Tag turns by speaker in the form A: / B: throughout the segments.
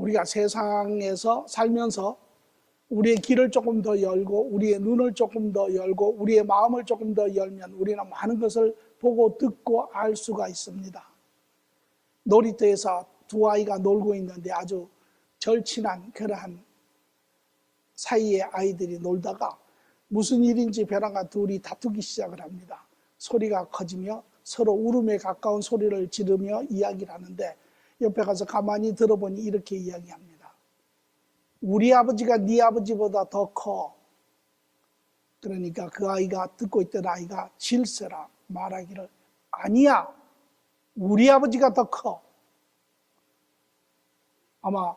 A: 우리가 세상에서 살면서 우리의 길을 조금 더 열고 우리의 눈을 조금 더 열고 우리의 마음을 조금 더 열면 우리는 많은 것을 보고 듣고 알 수가 있습니다. 놀이터에서 두 아이가 놀고 있는데 아주 절친한 그러한 사이의 아이들이 놀다가 무슨 일인지 벼랑과 둘이 다투기 시작을 합니다. 소리가 커지며 서로 울음에 가까운 소리를 지르며 이야기를 하는데 옆에 가서 가만히 들어보니 이렇게 이야기합니다. 우리 아버지가 네 아버지보다 더 커. 그러니까 그 아이가 듣고 있던 아이가 질서라 말하기를 아니야. 우리 아버지가 더 커. 아마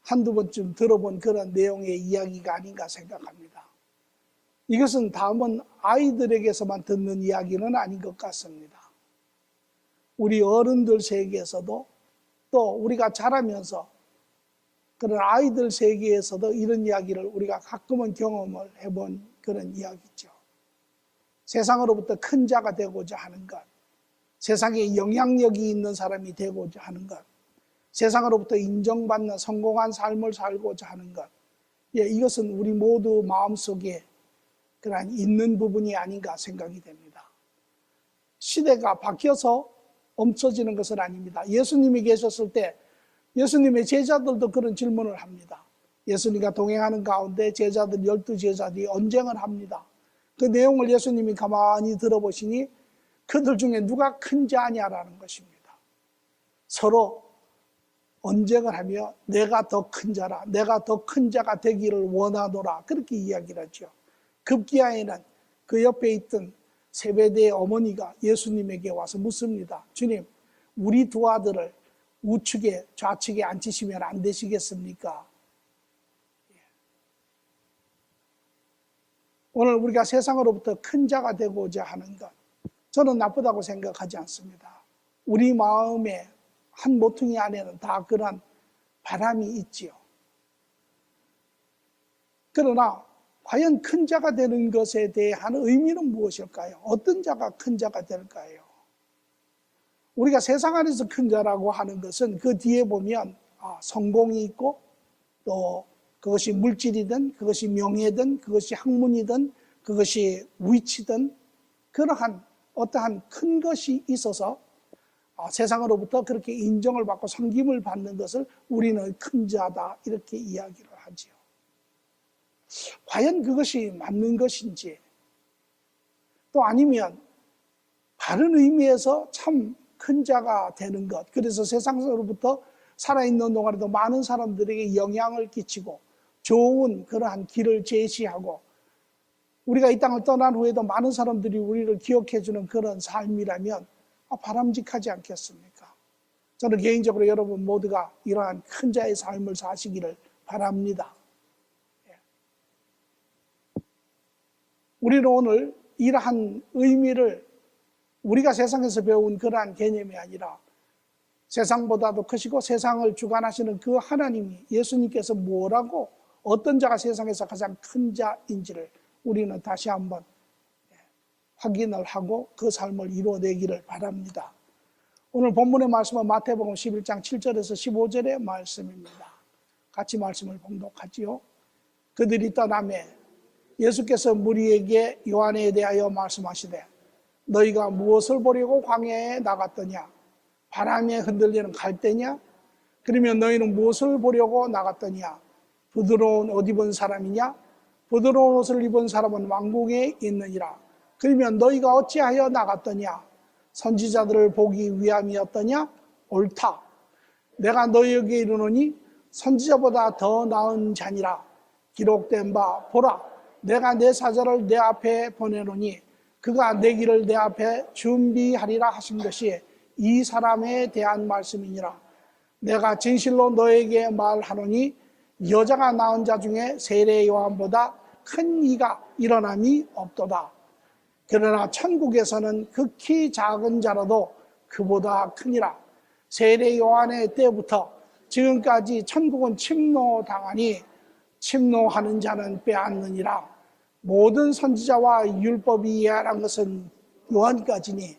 A: 한두 번쯤 들어본 그런 내용의 이야기가 아닌가 생각합니다. 이것은 다음은 아이들에게서만 듣는 이야기는 아닌 것 같습니다. 우리 어른들 세계에서도 또 우리가 자라면서 그런 아이들 세계에서도 이런 이야기를 우리가 가끔은 경험을 해본 그런 이야기죠. 세상으로부터 큰 자가 되고자 하는 것, 세상에 영향력이 있는 사람이 되고자 하는 것, 세상으로부터 인정받는 성공한 삶을 살고자 하는 것, 이것은 우리 모두 마음속에 그러한 있는 부분이 아닌가 생각이 됩니다. 시대가 바뀌어서 없어지는 것은 아닙니다. 예수님이 계셨을 때 예수님의 제자들도 그런 질문을 합니다. 예수님과 동행하는 가운데 제자들 12제자들이 언쟁을 합니다. 그 내용을 예수님이 가만히 들어보시니 그들 중에 누가 큰 자냐라는 것입니다. 서로 언쟁을 하며 내가 더 큰 자라, 내가 더 큰 자가 되기를 원하노라 그렇게 이야기를 하죠. 급기야에는 그 옆에 있던 세베대의 어머니가 예수님에게 와서 묻습니다. 주님, 우리 두 아들을 우측에 좌측에 앉히시면 안 되시겠습니까? 오늘 우리가 세상으로부터 큰 자가 되고자 하는 것, 저는 나쁘다고 생각하지 않습니다. 우리 마음의 한 모퉁이 안에는 다 그런 바람이 있지요. 그러나 과연 큰 자가 되는 것에 대한 의미는 무엇일까요? 어떤 자가 큰 자가 될까요? 우리가 세상 안에서 큰 자라고 하는 것은 그 뒤에 보면 성공이 있고 또 그것이 물질이든 그것이 명예든 그것이 학문이든 그것이 위치든 그러한 어떠한 큰 것이 있어서 세상으로부터 그렇게 인정을 받고 섬김을 받는 것을 우리는 큰 자다 이렇게 이야기를 하지요. 과연 그것이 맞는 것인지 또 아니면 다른 의미에서 참 큰 자가 되는 것, 그래서 세상으로부터 살아있는 동안에도 많은 사람들에게 영향을 끼치고 좋은 그러한 길을 제시하고 우리가 이 땅을 떠난 후에도 많은 사람들이 우리를 기억해주는 그런 삶이라면 바람직하지 않겠습니까? 저는 개인적으로 여러분 모두가 이러한 큰 자의 삶을 사시기를 바랍니다. 우리는 오늘 이러한 의미를 우리가 세상에서 배운 그러한 개념이 아니라 세상보다도 크시고 세상을 주관하시는 그 하나님이 예수님께서 뭐라고 어떤 자가 세상에서 가장 큰 자인지를 우리는 다시 한번 확인을 하고 그 삶을 이루어내기를 바랍니다. 오늘 본문의 말씀은 마태복음 11장 7절에서 15절의 말씀입니다. 같이 말씀을 봉독하지요. 그들이 떠나매 예수께서 무리에게 요한에 대하여 말씀하시되 너희가 무엇을 보려고 광야에 나갔더냐? 바람에 흔들리는 갈대냐? 그러면 너희는 무엇을 보려고 나갔더냐? 부드러운 옷 입은 사람이냐? 부드러운 옷을 입은 사람은 왕궁에 있느니라. 그러면 너희가 어찌하여 나갔더냐? 선지자들을 보기 위함이었더냐? 옳다. 내가 너희에게 이르노니 선지자보다 더 나은 자니라. 기록된 바 보라. 내가 내 사자를 내 앞에 보내노니 그가 내 길을 내 앞에 준비하리라 하신 것이 이 사람에 대한 말씀이니라. 내가 진실로 너에게 말하노니 여자가 낳은 자 중에 세례 요한보다 큰 이가 일어남이 없도다. 그러나 천국에서는 극히 작은 자라도 그보다 크니라. 세례 요한의 때부터 지금까지 천국은 침노당하니 침노하는 자는 빼앗느니라. 모든 선지자와 율법이 예언한 것은 요한까지니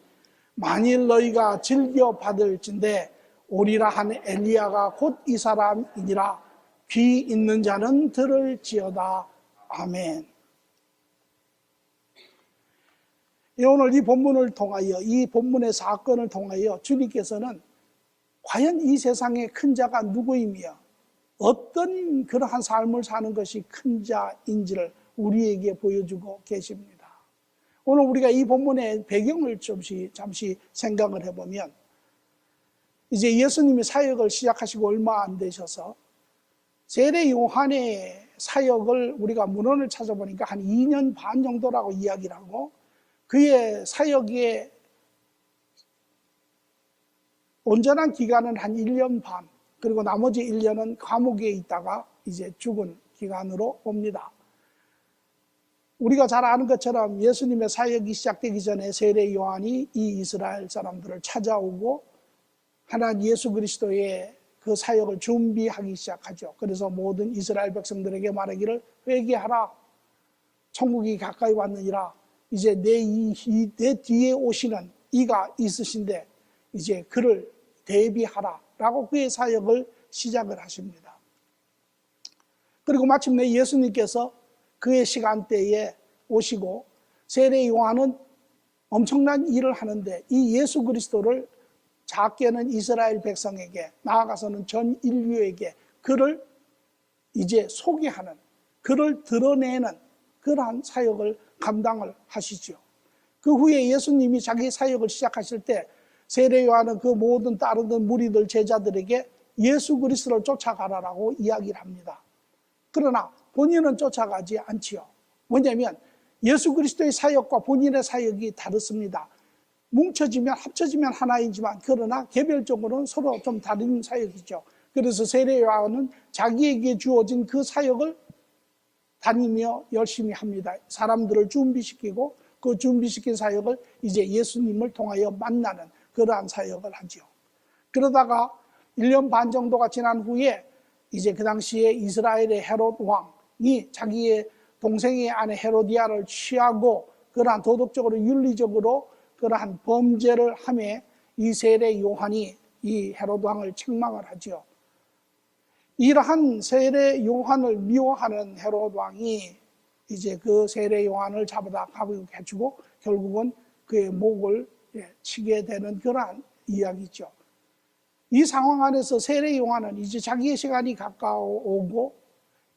A: 만일 너희가 즐겨 받을진대 오리라 한 엘리야가 곧 이 사람이니라. 귀 있는 자는 들을지어다. 아멘. 오늘 이 본문을 통하여, 이 본문의 사건을 통하여 주님께서는 과연 이 세상의 큰 자가 누구이며 어떤 그러한 삶을 사는 것이 큰 자인지를 우리에게 보여주고 계십니다. 오늘 우리가 이 본문의 배경을 잠시 생각을 해보면, 이제 예수님이 사역을 시작하시고 얼마 안 되셔서 세례 요한의 사역을 우리가 문헌을 찾아보니까 한 2년 반 정도라고 이야기를 하고, 그의 사역의 온전한 기간은 한 1년 반, 그리고 나머지 1년은 감옥에 있다가 이제 죽은 기간으로 봅니다. 우리가 잘 아는 것처럼 예수님의 사역이 시작되기 전에 세례 요한이 이 이스라엘 사람들을 찾아오고 하나님 예수 그리스도의 그 사역을 준비하기 시작하죠. 그래서 모든 이스라엘 백성들에게 말하기를 회개하라. 천국이 가까이 왔느니라. 이제 내 뒤에 오시는 이가 있으신데 이제 그를 대비하라 라고 그의 사역을 시작을 하십니다. 그리고 마침내 예수님께서 그의 시간대에 오시고 세례 요한은 엄청난 일을 하는데, 이 예수 그리스도를 작게는 이스라엘 백성에게, 나아가서는 전 인류에게 그를 이제 소개하는, 그를 드러내는 그러한 사역을 감당을 하시죠. 그 후에 예수님이 자기 사역을 시작하실 때 세례 요한은 그 모든 따르던 무리들 제자들에게 예수 그리스도를 쫓아가라라고 이야기를 합니다. 그러나 본인은 쫓아가지 않지요. 뭐냐면 예수 그리스도의 사역과 본인의 사역이 다릅니다. 뭉쳐지면 합쳐지면 하나이지만 그러나 개별적으로는 서로 좀 다른 사역이죠. 그래서 세례 요한은 자기에게 주어진 그 사역을 다니며 열심히 합니다. 사람들을 준비시키고 그 준비시킨 사역을 이제 예수님을 통하여 만나는 그러한 사역을 하죠. 그러다가 1년 반 정도가 지난 후에 이제 그 당시에 이스라엘의 헤롯 왕이 자기의 동생의 아내 헤로디아를 취하고 그러한 도덕적으로 윤리적으로 그러한 범죄를 하며 이 세례 요한이 이 헤롯 왕을 책망을 하죠. 이러한 세례 요한을 미워하는 헤롯 왕이 이제 그 세례 요한을 잡아다 감옥에 해주고 결국은 그의 목을 치게 되는 그러한 이야기죠. 이 상황 안에서 세례 요한은 이제 자기의 시간이 가까워오고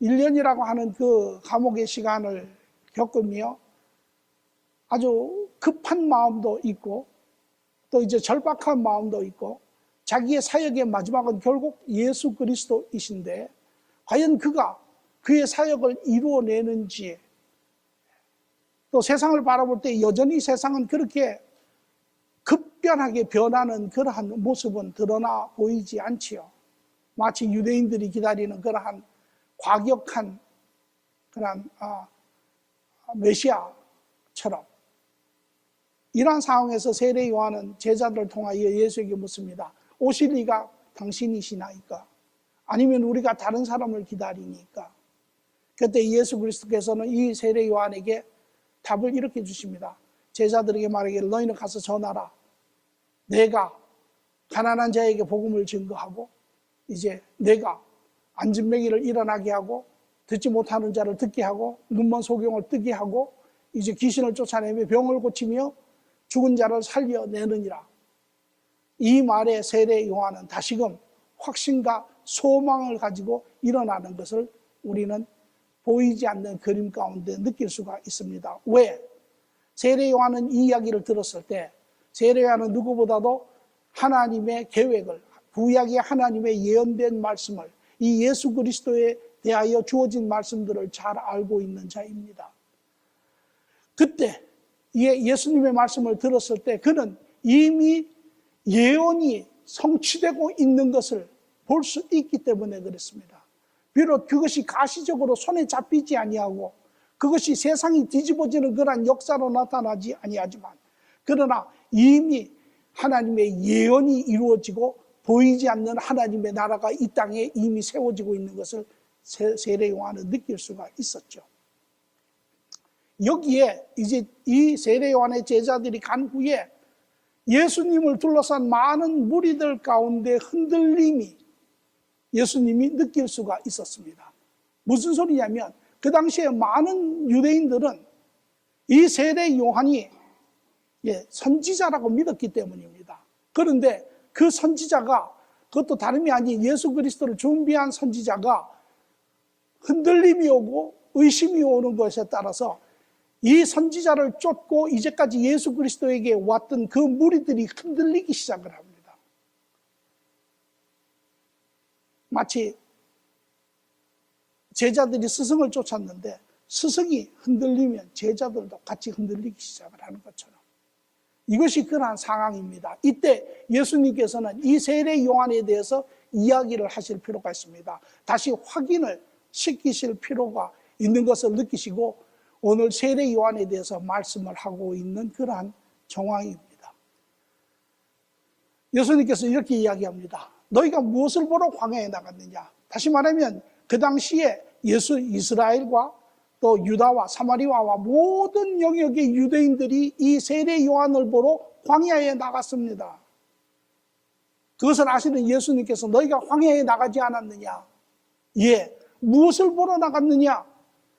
A: 1년이라고 하는 그 감옥의 시간을 겪으며 아주 급한 마음도 있고 또 이제 절박한 마음도 있고, 자기의 사역의 마지막은 결국 예수 그리스도이신데 과연 그가 그의 사역을 이루어내는지, 또 세상을 바라볼 때 여전히 세상은 그렇게 급변하게 변하는 그러한 모습은 드러나 보이지 않지요. 마치 유대인들이 기다리는 그러한 과격한 그러한 메시아처럼. 이러한 상황에서 세례 요한은 제자들을 통하여 예수에게 묻습니다. 오실 이가 당신이시나이까? 아니면 우리가 다른 사람을 기다리니까? 그때 예수 그리스도께서는 이 세례 요한에게 답을 이렇게 주십니다. 제자들에게 말하기를 너희는 가서 전하라. 내가 가난한 자에게 복음을 증거하고 이제 내가 안진뱅이를 일어나게 하고 듣지 못하는 자를 듣게 하고 눈먼 소경을 뜨게 하고 이제 귀신을 쫓아내며 병을 고치며 죽은 자를 살려내느니라. 이 말에 세례 요한은 다시금 확신과 소망을 가지고 일어나는 것을 우리는 보이지 않는 그림 가운데 느낄 수가 있습니다. 왜? 세례 요한은 이 이야기를 들었을 때 세례 요한은 누구보다도 하나님의 계획을, 구약의 하나님의 예언된 말씀을, 이 예수 그리스도에 대하여 주어진 말씀들을 잘 알고 있는 자입니다. 그때 예수님의 말씀을 들었을 때 그는 이미 예언이 성취되고 있는 것을 볼 수 있기 때문에 그랬습니다. 비록 그것이 가시적으로 손에 잡히지 아니하고 그것이 세상이 뒤집어지는 그러한 역사로 나타나지 아니하지만, 그러나 이미 하나님의 예언이 이루어지고 보이지 않는 하나님의 나라가 이 땅에 이미 세워지고 있는 것을 세례 요한은 느낄 수가 있었죠. 여기에 이제 이 세례 요한의 제자들이 간 후에 예수님을 둘러싼 많은 무리들 가운데 흔들림이 예수님이 느낄 수가 있었습니다. 무슨 소리냐면 그 당시에 많은 유대인들은 이 세례 요한이 선지자라고 믿었기 때문입니다. 그런데 그 선지자가, 그것도 다름이 아닌 예수 그리스도를 준비한 선지자가 흔들림이 오고 의심이 오는 것에 따라서 이 선지자를 쫓고 이제까지 예수 그리스도에게 왔던 그 무리들이 흔들리기 시작을 합니다. 마치 제자들이 스승을 쫓았는데 스승이 흔들리면 제자들도 같이 흔들리기 시작을 하는 것처럼 이것이 그러한 상황입니다. 이때 예수님께서는 이 세례 요한에 대해서 이야기를 하실 필요가 있습니다. 다시 확인을 시키실 필요가 있는 것을 느끼시고 오늘 세례 요한에 대해서 말씀을 하고 있는 그러한 정황입니다. 예수님께서 이렇게 이야기합니다. 너희가 무엇을 보러 광야에 나갔느냐? 다시 말하면 그 당시에 이스라엘과 또 유다와 사마리아와 모든 영역의 유대인들이 이 세례 요한을 보러 광야에 나갔습니다. 그것을 아시는 예수님께서 너희가 광야에 나가지 않았느냐? 예, 무엇을 보러 나갔느냐?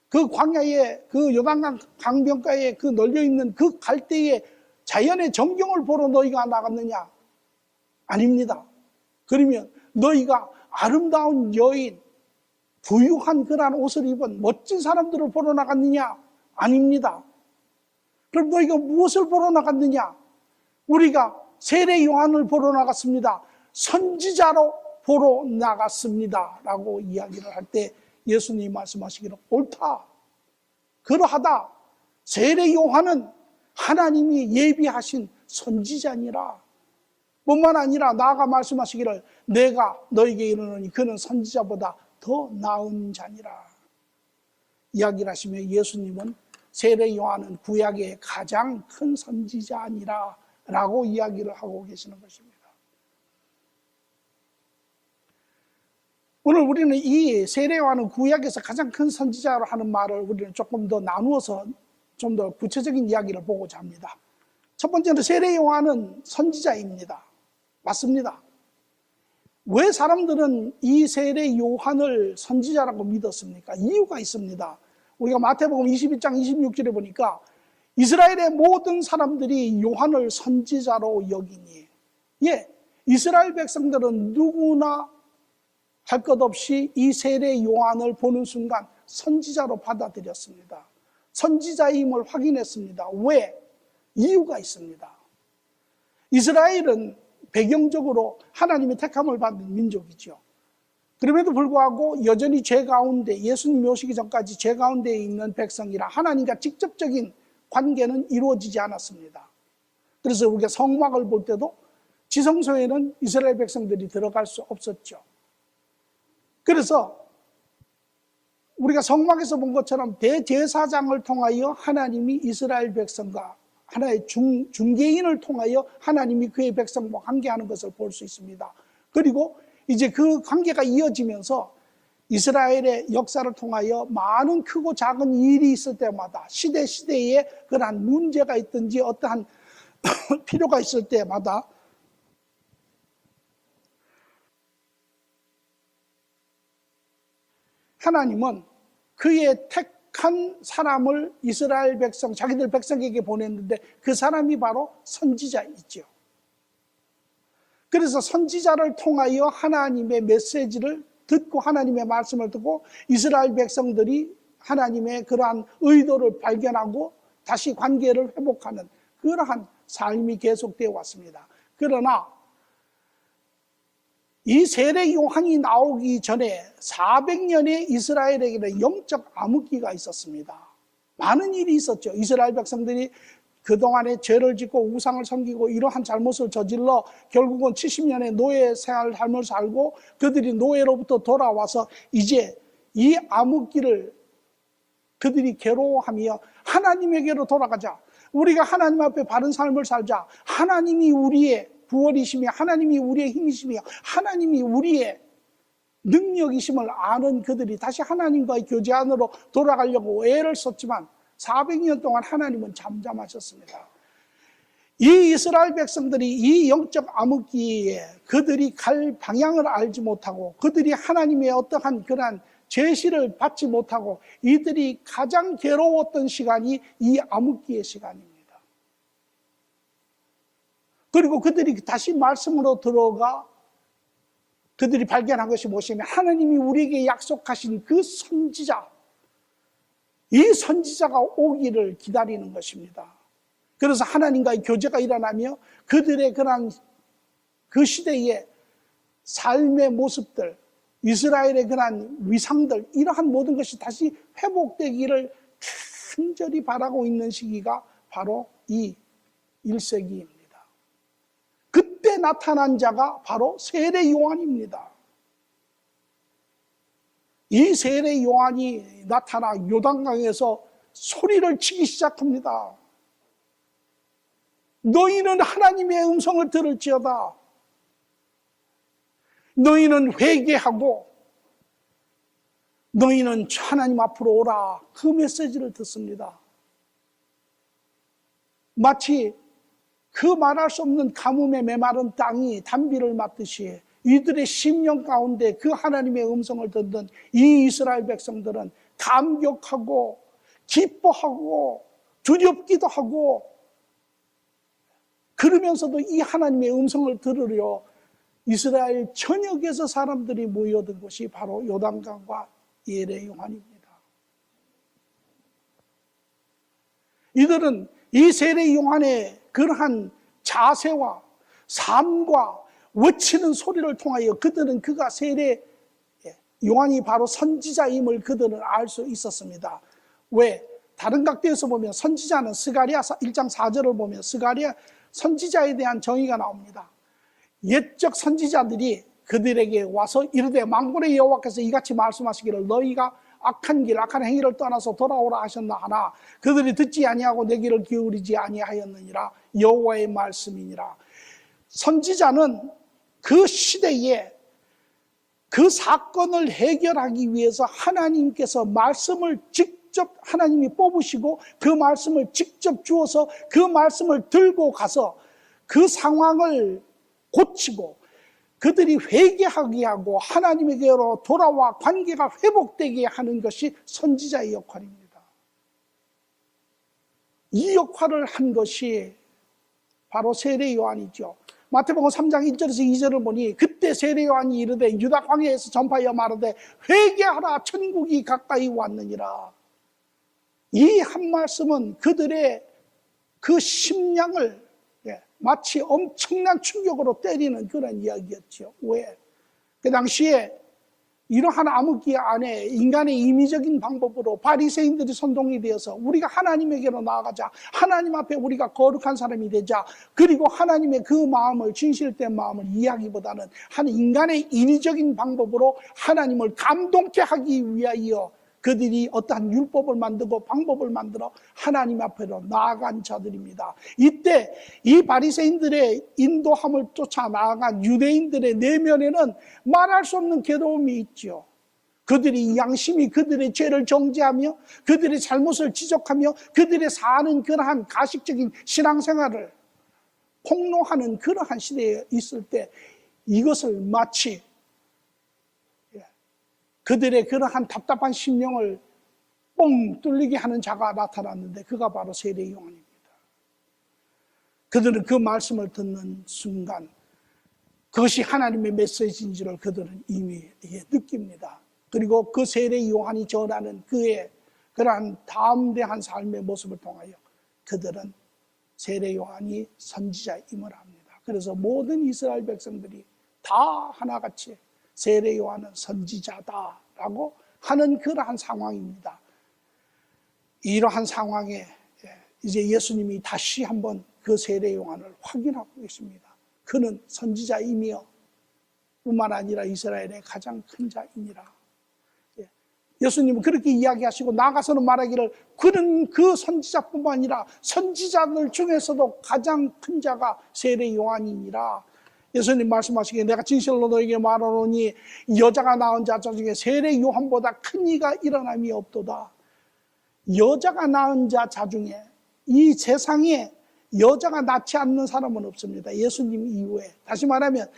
A: 그 광야에, 그 요단강 강변가에 그 널려있는 그 갈대에 자연의 전경을 보러 너희가 나갔느냐? 아닙니다. 그러면 너희가 아름다운 여인, 부유한 그러한 옷을 입은 멋진 사람들을 보러 나갔느냐? 아닙니다. 그럼 너희가 무엇을 보러 나갔느냐? 우리가 세례 요한을 보러 나갔습니다. 선지자로 보러 나갔습니다. 라고 이야기를 할 때 예수님이 말씀하시기를 옳다. 그러하다. 세례 요한은 하나님이 예비하신 선지자니라. 뿐만 아니라 나아가 말씀하시기를 내가 너에게 이르노니 그는 선지자보다 더 나은 자니라. 이야기를 하시며 예수님은 세례 요한은 구약의 가장 큰 선지자 아니라 라고 이야기를 하고 계시는 것입니다. 오늘 우리는 이 세례 요한은 구약에서 가장 큰 선지자로 하는 말을 우리는 조금 더 나누어서 좀 더 구체적인 이야기를 보고자 합니다. 첫 번째는 세례 요한은 선지자입니다. 맞습니다. 왜 사람들은 이 세례 요한을 선지자라고 믿었습니까? 이유가 있습니다. 우리가 마태복음 22장 26절에 보니까 이스라엘의 모든 사람들이 요한을 선지자로 여기니, 이스라엘 백성들은 누구나 할 것 없이 이 세례 요한을 보는 순간 선지자로 받아들였습니다. 선지자임을 확인했습니다. 왜? 이유가 있습니다. 이스라엘은 배경적으로 하나님의 택함을 받은 민족이죠. 그럼에도 불구하고 여전히 죄 가운데, 예수님이 오시기 전까지 죄 가운데 있는 백성이라 하나님과 직접적인 관계는 이루어지지 않았습니다. 그래서 우리가 성막을 볼 때도 지성소에는 이스라엘 백성들이 들어갈 수 없었죠. 그래서 우리가 성막에서 본 것처럼 대제사장을 통하여 하나님이 이스라엘 백성과 하나의 중개인을 통하여 하나님이 그의 백성과 관계하는 것을 볼 수 있습니다. 그리고 이제 그 관계가 이어지면서 이스라엘의 역사를 통하여 많은 크고 작은 일이 있을 때마다 시대에 그러한 문제가 있든지 어떠한 필요가 있을 때마다 하나님은 그의 택한 사람을 이스라엘 백성, 자기들 백성에게 보냈는데 그 사람이 바로 선지자이죠. 그래서 선지자를 통하여 하나님의 메시지를 듣고 하나님의 말씀을 듣고 이스라엘 백성들이 하나님의 그러한 의도를 발견하고 다시 관계를 회복하는 그러한 삶이 계속되어 왔습니다. 그러나 이 세례 요한이 나오기 전에 400년의 이스라엘에게는 영적 암흑기가 있었습니다. 많은 일이 있었죠. 이스라엘 백성들이 그동안에 죄를 짓고 우상을 섬기고 이러한 잘못을 저질러 결국은 70년의 노예 삶을 살고 그들이 노예로부터 돌아와서 이제 이 암흑기를 그들이 괴로워하며 하나님에게로 돌아가자. 우리가 하나님 앞에 바른 삶을 살자. 하나님이 우리의 구원이시며 하나님이 우리의 힘이시며 하나님이 우리의 능력이심을 아는 그들이 다시 하나님과의 교제 안으로 돌아가려고 애를 썼지만 400년 동안 하나님은 잠잠하셨습니다. 이 이스라엘 백성들이 이 영적 암흑기에 그들이 갈 방향을 알지 못하고 그들이 하나님의 어떠한 그러한 제시를 받지 못하고 이들이 가장 괴로웠던 시간이 이 암흑기의 시간입니다. 그리고 그들이 다시 말씀으로 들어가 그들이 발견한 것이 무엇이냐면 하나님이 우리에게 약속하신 그 선지자, 이 선지자가 오기를 기다리는 것입니다. 그래서 하나님과의 교제가 일어나며 그들의 그런 그 시대의 삶의 모습들, 이스라엘의 그런 위상들, 이러한 모든 것이 다시 회복되기를 간절히 바라고 있는 시기가 바로 이 1세기입니다. 그때 나타난 자가 바로 세례 요한입니다. 이 세례 요한이 나타나 요단강에서 소리를 치기 시작합니다. 너희는 하나님의 음성을 들을지어다. 너희는 회개하고 너희는 하나님 앞으로 오라. 그 메시지를 듣습니다. 마치 그 말할 수 없는 가뭄에 메마른 땅이 단비를 맞듯이 이들의 심령 가운데 그 하나님의 음성을 듣는 이 이스라엘 백성들은 감격하고 기뻐하고 두렵기도 하고 그러면서도 이 하나님의 음성을 들으려 이스라엘 전역에서 사람들이 모여든 곳이 바로 요단강과 예레 요한입니다. 이들은 이 세례 요한의 그러한 자세와 삶과 외치는 소리를 통하여 그들은 그가 세례 요한이 바로 선지자임을 그들은 알 수 있었습니다. 왜? 다른 각도에서 보면 선지자는 스가랴 1장 4절을 보면 스가랴 선지자에 대한 정의가 나옵니다. 옛적 선지자들이 그들에게 와서 이르되 만군의 여호와께서 이같이 말씀하시기를 너희가 악한 길, 악한 행위를 떠나서 돌아오라 하셨나 하나 그들이 듣지 아니하고 내 귀를 기울이지 아니하였느니라 여호와의 말씀이니라. 선지자는 그 시대에 그 사건을 해결하기 위해서 하나님께서 말씀을 직접 하나님이 뽑으시고 그 말씀을 직접 주어서 그 말씀을 들고 가서 그 상황을 고치고 그들이 회개하게 하고 하나님에게로 돌아와 관계가 회복되게 하는 것이 선지자의 역할입니다. 이 역할을 한 것이 바로 세례 요한이죠. 마태복음 3장 1절에서 2절을 보니 그때 세례 요한이 이르되 유다 광야에서 전파하여 말하되 회개하라 천국이 가까이 왔느니라. 이 한 말씀은 그들의 그 심령을 마치 엄청난 충격으로 때리는 그런 이야기였죠. 왜? 그 당시에 이러한 암흑기 안에 인간의 임의적인 방법으로 바리새인들이 선동이 되어서 우리가 하나님에게로 나아가자, 하나님 앞에 우리가 거룩한 사람이 되자, 그리고 하나님의 그 마음을, 진실된 마음을 이해하기보다는 한 인간의 인위적인 방법으로 하나님을 감동케 하기 위하여 그들이 어떠한 율법을 만들고 방법을 만들어 하나님 앞으로 나아간 자들입니다. 이때 이 바리새인들의 인도함을 쫓아 나아간 유대인들의 내면에는 말할 수 없는 괴로움이 있죠. 그들이 양심이 그들의 죄를 정죄하며 그들의 잘못을 지적하며 그들의 사는 그러한 가식적인 신앙생활을 폭로하는 그러한 시대에 있을 때 이것을 마치 그들의 그러한 답답한 심령을 뻥 뚫리게 하는 자가 나타났는데 그가 바로 세례 요한입니다. 그들은 그 말씀을 듣는 순간 그것이 하나님의 메시지인지를 그들은 이미 느낍니다. 그리고 그 세례 요한이 전하는 그의 그러한 담대한 삶의 모습을 통하여 그들은 세례 요한이 선지자임을 압니다. 그래서 모든 이스라엘 백성들이 다 하나같이 세례 요한은 선지자다라고 하는 그러한 상황입니다. 이러한 상황에 이제 예수님이 다시 한번 그 세례 요한을 확인하고 계십니다. 그는 선지자이며 뿐만 아니라 이스라엘의 가장 큰 자이니라. 예수님은 그렇게 이야기하시고 나가서는 말하기를 그는 그 선지자뿐만 아니라 선지자들 중에서도 가장 큰 자가 세례 요한이니라. 예수님 말씀하시기에 내가 진실로 너에게 말하노니 여자가 낳은 자 중에 세례 요한보다 큰 이가 일어남이 없도다. 여자가 낳은 자 중에 이 세상에 여자가 낳지 않는 사람은 없습니다. 예수님 이후에. 다시 말하면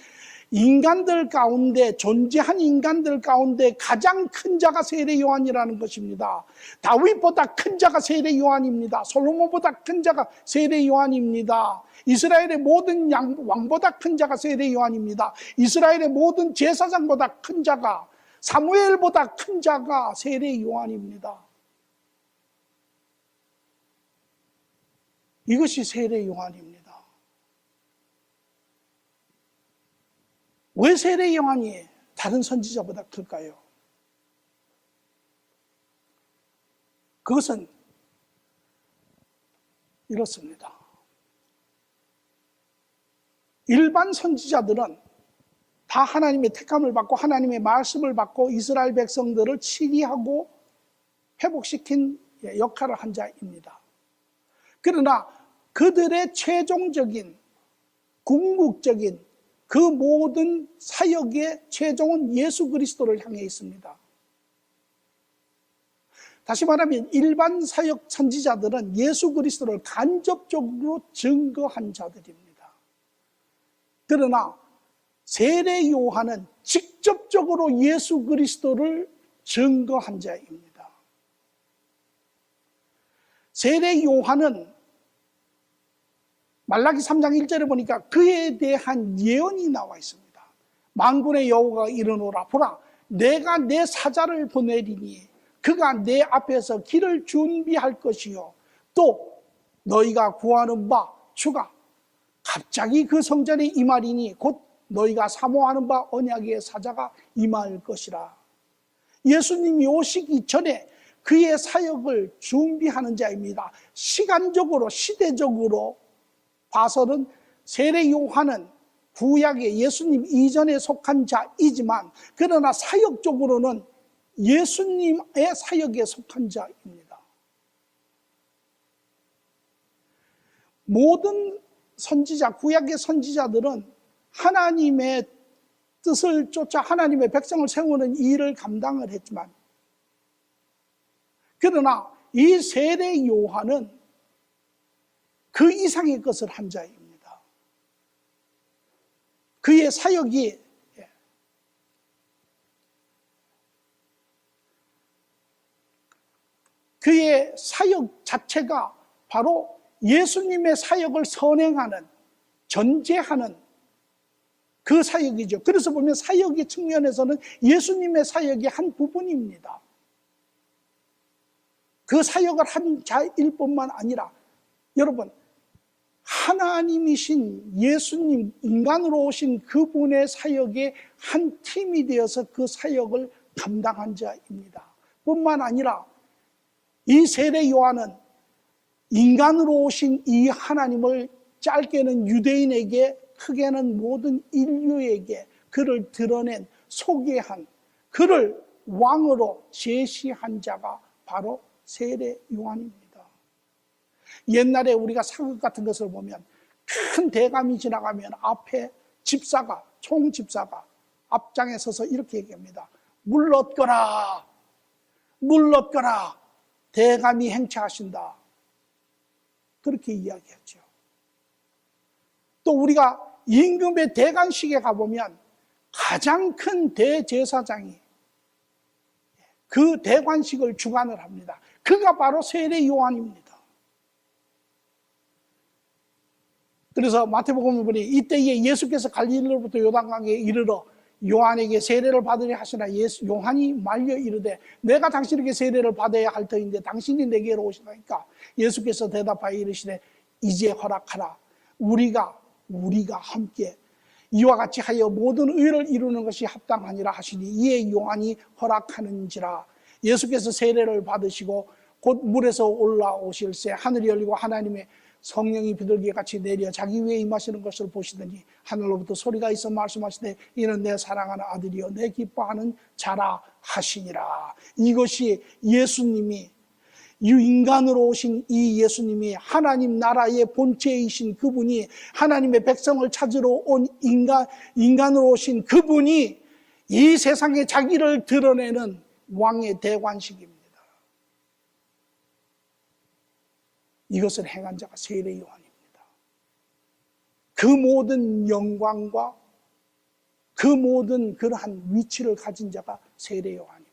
A: 인간들 가운데, 존재한 인간들 가운데 가장 큰 자가 세례 요한이라는 것입니다. 다윗보다 큰 자가 세례 요한입니다. 솔로몬보다 큰 자가 세례 요한입니다. 이스라엘의 모든 왕보다 큰 자가 세례 요한입니다. 이스라엘의 모든 제사장보다 큰 자가, 사무엘보다 큰 자가 세례 요한입니다. 이것이 세례 요한입니다. 왜 세례 요한이 다른 선지자보다 클까요? 그것은 이렇습니다. 일반 선지자들은 다 하나님의 택함을 받고 하나님의 말씀을 받고 이스라엘 백성들을 치리하고 회복시킨 역할을 한 자입니다. 그러나 그들의 최종적인 궁극적인 그 모든 사역의 최종은 예수 그리스도를 향해 있습니다. 다시 말하면 일반 사역 선지자들은 예수 그리스도를 간접적으로 증거한 자들입니다. 그러나 세례 요한은 직접적으로 예수 그리스도를 증거한 자입니다. 세례 요한은 말라기 3장 1절에 보니까 그에 대한 예언이 나와 있습니다. 만군의 여호와가 이르노라, 보라 내가 내 사자를 보내리니 그가 내 앞에서 길을 준비할 것이요 또 너희가 구하는 바 주가 갑자기 그 성전에 임하리니 곧 너희가 사모하는 바 언약의 사자가 임할 것이라. 예수님이 오시기 전에 그의 사역을 준비하는 자입니다. 시간적으로 시대적으로 봐서는 세례 요한은 구약의 예수님 이전에 속한 자이지만 그러나 사역적으로는 예수님의 사역에 속한 자입니다. 모든 선지자, 구약의 선지자들은 하나님의 뜻을 쫓아 하나님의 백성을 세우는 일을 감당을 했지만 그러나 이 세례 요한은 그 이상의 것을 한 자입니다. 그의 사역이 그의 사역 자체가 바로 예수님의 사역을 선행하는, 전제하는 그 사역이죠. 그래서 보면 사역의 측면에서는 예수님의 사역의 한 부분입니다. 그 사역을 한 자일 뿐만 아니라 여러분 하나님이신 예수님, 인간으로 오신 그분의 사역의 한 팀이 되어서 그 사역을 감당한 자입니다. 뿐만 아니라 이 세례 요한은 인간으로 오신 이 하나님을 짧게는 유대인에게 크게는 모든 인류에게 그를 드러낸, 소개한, 그를 왕으로 제시한 자가 바로 세례 요한입니다. 옛날에 우리가 사극 같은 것을 보면 큰 대감이 지나가면 앞에 집사가, 총집사가 앞장에 서서 이렇게 얘기합니다. 물러거라, 물러거라, 대감이 행차하신다. 그렇게 이야기하죠. 또 우리가 임금의 대관식에 가보면 가장 큰 대제사장이 그 대관식을 주관을 합니다. 그가 바로 세례 요한입니다. 그래서 마태복음을 보니 이때에 예수께서 갈릴리로부터 요단강에 이르러 요한에게 세례를 받으려 하시나 요한이 말려 이르되 내가 당신에게 세례를 받아야 할 터인데 당신이 내게로 오시나이까. 예수께서 대답하여 이르시되 이제 허락하라. 우리가 함께 이와 같이 하여 모든 의를 이루는 것이 합당하니라 하시니 이에 요한이 허락하는지라. 예수께서 세례를 받으시고 곧 물에서 올라오실새 하늘이 열리고 하나님의 성령이 비둘기 같이 내려 자기 위에 임하시는 것을 보시더니 하늘로부터 소리가 있어 말씀하시되 이는 내 사랑하는 아들이요 내 기뻐하는 자라 하시니라. 이것이 예수님이 인간으로 오신 이 예수님이 하나님 나라의 본체이신 그분이 하나님의 백성을 찾으러 온 인간으로 오신 그분이 이 세상에 자기를 드러내는 왕의 대관식입니다. 이것을 행한 자가 세례 요한입니다. 그 모든 영광과 그 모든 그러한 위치를 가진 자가 세례 요한입니다.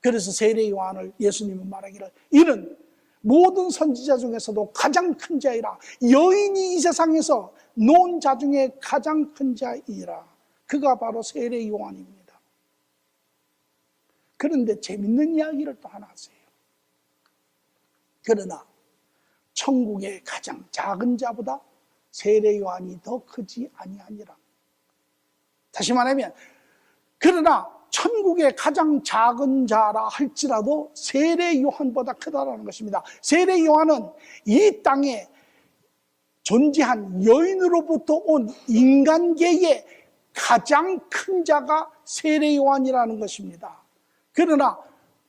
A: 그래서 세례 요한을 예수님은 말하기를 이는 모든 선지자 중에서도 가장 큰 자이라. 여인이 이 세상에서 놓은 자 중에 가장 큰 자이라. 그가 바로 세례 요한입니다. 그런데 재밌는 이야기를 또 하나 하세요. 그러나 천국의 가장 작은 자보다 세례 요한이 더 크지 아니하니라. 다시 말하면 그러나 천국의 가장 작은 자라 할지라도 세례 요한보다 크다라는 것입니다. 세례 요한은 이 땅에 존재한 여인으로부터 온 인간계의 가장 큰 자가 세례 요한이라는 것입니다. 그러나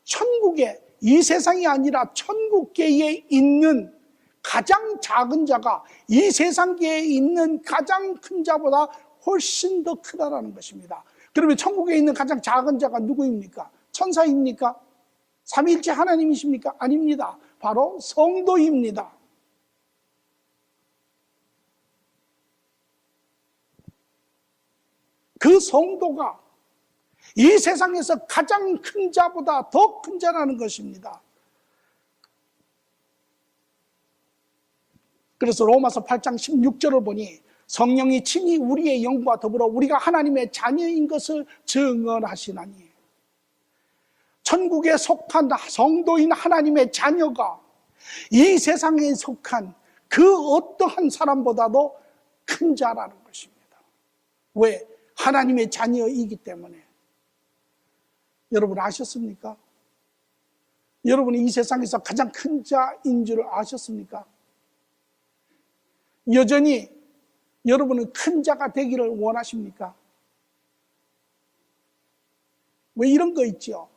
A: 천국에 이 세상이 아니라 천국계에 있는 가장 작은 자가 이 세상계에 있는 가장 큰 자보다 훨씬 더 크다라는 것입니다. 그러면 천국에 있는 가장 작은 자가 누구입니까? 천사입니까? 삼위일체 하나님이십니까? 아닙니다. 바로 성도입니다. 그 성도가 이 세상에서 가장 큰 자보다 더 큰 자라는 것입니다. 그래서 로마서 8장 16절을 보니 성령이 친히 우리의 영과 더불어 우리가 하나님의 자녀인 것을 증언하시나니, 천국에 속한 성도인 하나님의 자녀가 이 세상에 속한 그 어떠한 사람보다도 큰 자라는 것입니다. 왜? 하나님의 자녀이기 때문에. 여러분 아셨습니까? 여러분이 이 세상에서 가장 큰 자인 줄 아셨습니까? 여전히 여러분은 큰 자가 되기를 원하십니까? 왜 이런 거 있죠?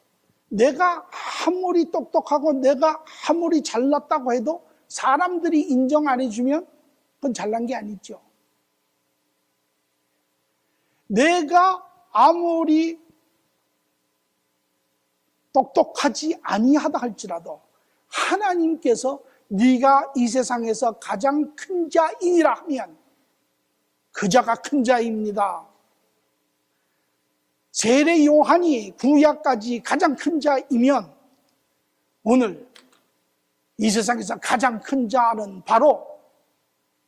A: 내가 아무리 똑똑하고 내가 아무리 잘났다고 해도 사람들이 인정 안 해주면 그건 잘난 게 아니죠. 내가 아무리 똑똑하지 아니하다 할지라도 하나님께서 네가 이 세상에서 가장 큰 자이라 하면 그 자가 큰 자입니다. 세례 요한이 구약까지 가장 큰 자이면 오늘 이 세상에서 가장 큰 자는 바로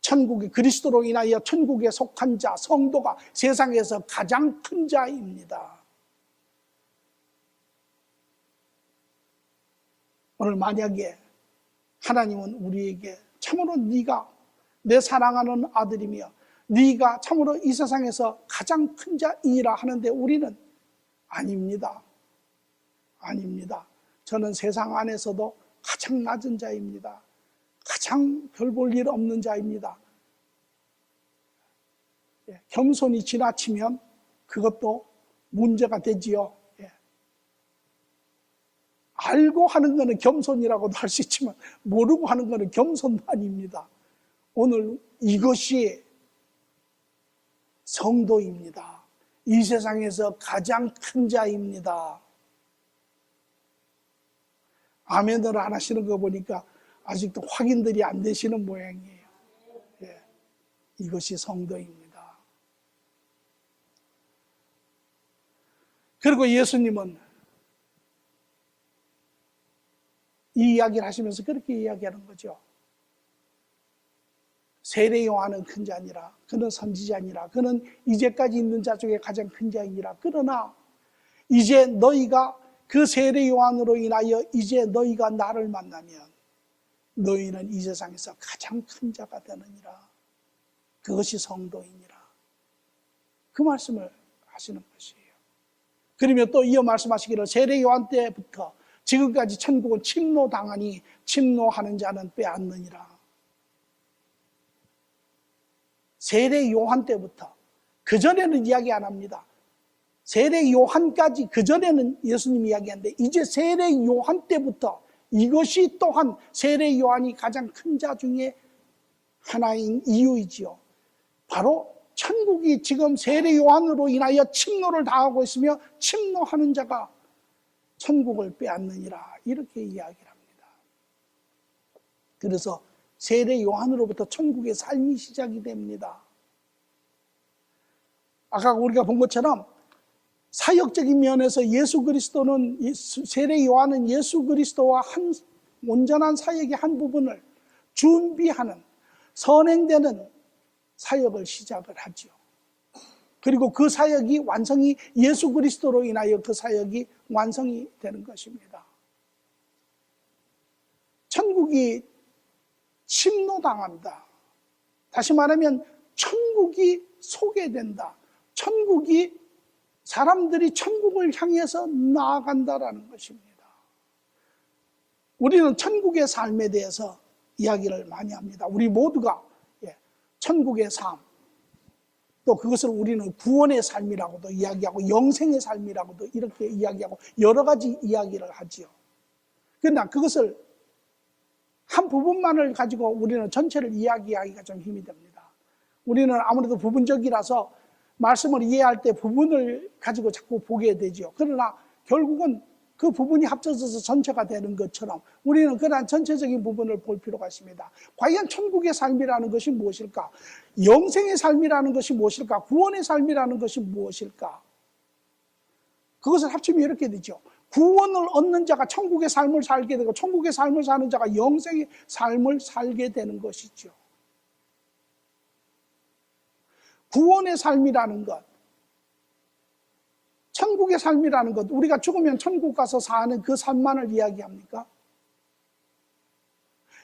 A: 천국의 그리스도로 인하여 천국에 속한 자, 성도가 세상에서 가장 큰 자입니다. 오늘 만약에 하나님은 우리에게 참으로 네가 내 사랑하는 아들이며 네가 참으로 이 세상에서 가장 큰 자이라 하는데 우리는 아닙니다. 아닙니다. 저는 세상 안에서도 가장 낮은 자입니다. 가장 별 볼 일 없는 자입니다. 겸손이 지나치면 그것도 문제가 되지요. 알고 하는 것은 겸손이라고도 할 수 있지만 모르고 하는 것은 겸손도 아닙니다. 오늘 이것이 성도입니다. 이 세상에서 가장 큰 자입니다. 아멘을 안 하시는 거 보니까 아직도 확인들이 안 되시는 모양이에요. 이것이 성도입니다. 그리고 예수님은 이 이야기를 하시면서 그렇게 이야기하는 거죠. 세례 요한은 큰 자니라. 그는 선지자니라. 그는 이제까지 있는 자 중에 가장 큰 자이니라. 그러나 이제 너희가 그 세례 요한으로 인하여 이제 너희가 나를 만나면 너희는 이 세상에서 가장 큰 자가 되느니라. 그것이 성도이니라. 그 말씀을 하시는 것이에요. 그러면 또 이어 말씀하시기를 세례 요한 때부터 지금까지 천국은 침노당하니 침노하는 자는 빼앗느니라. 세례 요한 때부터, 그전에는 이야기 안 합니다. 세례 요한까지 그전에는 예수님이 이야기하는데 이제 세례 요한 때부터 이것이 또한 세례 요한이 가장 큰 자 중에 하나인 이유이지요. 바로 천국이 지금 세례 요한으로 인하여 침노를 당하고 있으며 침노하는 자가 천국을 빼앗느니라. 이렇게 이야기를 합니다. 그래서 세례 요한으로부터 천국의 삶이 시작이 됩니다. 아까 우리가 본 것처럼 사역적인 면에서 예수 그리스도는, 세례 요한은 예수 그리스도와 한 온전한 사역의 한 부분을 준비하는, 선행되는 사역을 시작을 하죠. 그리고 그 사역이 완성이, 예수 그리스도로 인하여 그 사역이 완성이 되는 것입니다. 천국이 침노당한다. 다시 말하면 천국이 소개된다. 천국이, 사람들이 천국을 향해서 나아간다라는 것입니다. 우리는 천국의 삶에 대해서 이야기를 많이 합니다. 우리 모두가 천국의 삶, 또 그것을 우리는 구원의 삶이라고도 이야기하고 영생의 삶이라고도 이렇게 이야기하고 여러 가지 이야기를 하지요. 그러나 그것을 한 부분만을 가지고 우리는 전체를 이야기하기가 좀 힘이 듭니다. 우리는 아무래도 부분적이라서 말씀을 이해할 때 부분을 가지고 자꾸 보게 되죠. 그러나 결국은 그 부분이 합쳐져서 전체가 되는 것처럼 우리는 그러한 전체적인 부분을 볼 필요가 있습니다. 과연 천국의 삶이라는 것이 무엇일까? 영생의 삶이라는 것이 무엇일까? 구원의 삶이라는 것이 무엇일까? 그것을 합치면 이렇게 되죠. 구원을 얻는 자가 천국의 삶을 살게 되고 천국의 삶을 사는 자가 영생의 삶을 살게 되는 것이죠. 구원의 삶이라는 것, 천국의 삶이라는 것, 우리가 죽으면 천국 가서 사는 그 삶만을 이야기합니까?